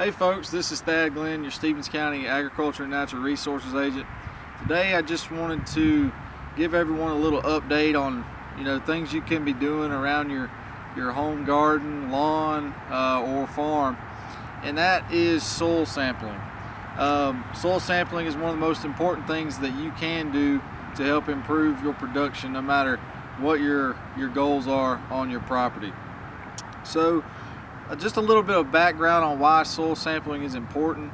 Hey folks, this is Thad Glenn, your Stevens County Agriculture and Natural Resources Agent. Today I just wanted to give everyone a little update on things you can be doing around your home garden, lawn, or farm, and that is soil sampling. Soil sampling is one of the most important things that you can do to help improve your production no matter what your goals are on your property. So just a little bit of background on why soil sampling is important.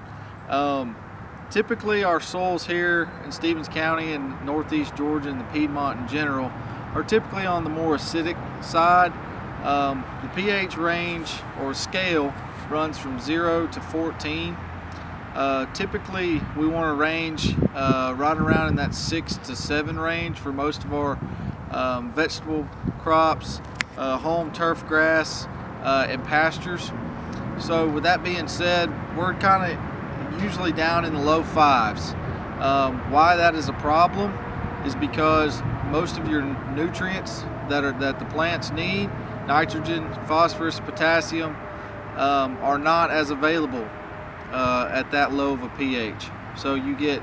Typically our soils here in Stevens County and northeast Georgia and the Piedmont in general are typically on the more acidic side. The pH range or scale runs from 0 to 14. Typically we want to range right around in that 6 to 7 range for most of our vegetable crops, home turf grass, and pastures. So with that being said, we're kind of usually down in the low 5s. Why that is a problem is because most of your nutrients that the plants need, nitrogen, phosphorus, potassium, are not as available at that low of a pH. So you get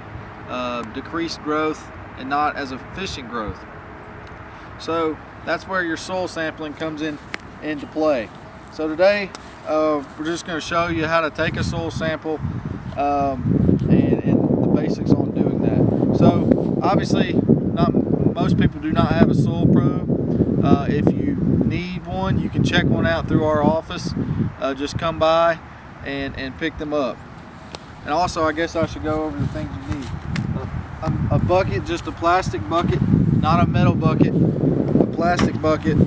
decreased growth and not as efficient growth. So that's where your soil sampling comes into play. So today we're just going to show you how to take a soil sample and the basics on doing that. So obviously most people do not have a soil probe. If you need one, you can check one out through our office. Just come by and pick them up. And also, I guess I should go over the things you need. A bucket, just a plastic bucket, not a metal bucket, a plastic bucket.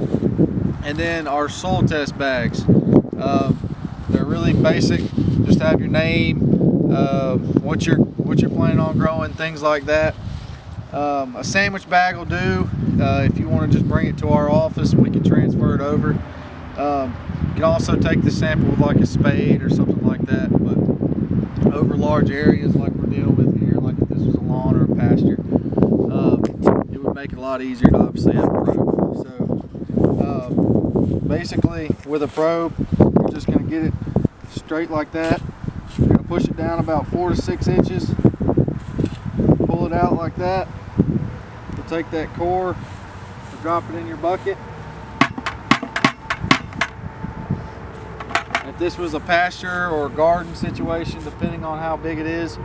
And then our soil test bags. They're really basic. Just have your name, what you're planning on growing, things like that. A sandwich bag will do. If you want to just bring it to our office, we can transfer it over. You can also take the sample with like a spade or something like that. But over large areas like we're dealing with here, like if this was a lawn or a pasture, it would make it a lot easier to obviously have a probe. So basically with a probe, you're just going to get it straight like that. You're going to push it down about 4 to 6 inches, pull it out like that. You'll take that core, drop it in your bucket. If this was a pasture or garden situation, depending on how big it is,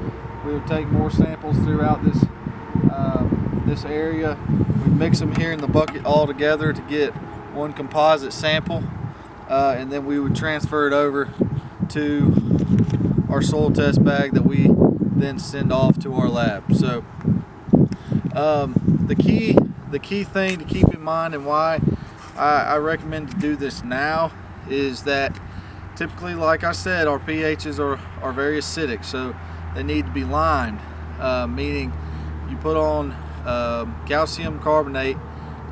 we would take more samples throughout this area. We'd mix them here in the bucket all together to get one composite sample, and then we would transfer it over to our soil test bag that we then send off to our lab. So the key thing to keep in mind and why I recommend to do this now is that typically, like I said, our pHs are very acidic, so they need to be lined, meaning you put on calcium carbonate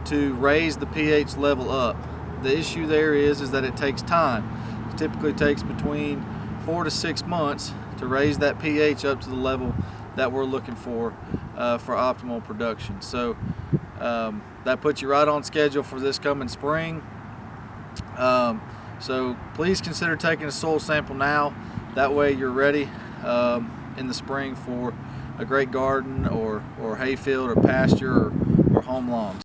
to raise the pH level up. The issue there is that it takes time. It typically takes between 4 to 6 months to raise that pH up to the level that we're looking for optimal production. So that puts you right on schedule for this coming spring. So please consider taking a soil sample now. That way you're ready in the spring for a great garden or hayfield or pasture or home lawns.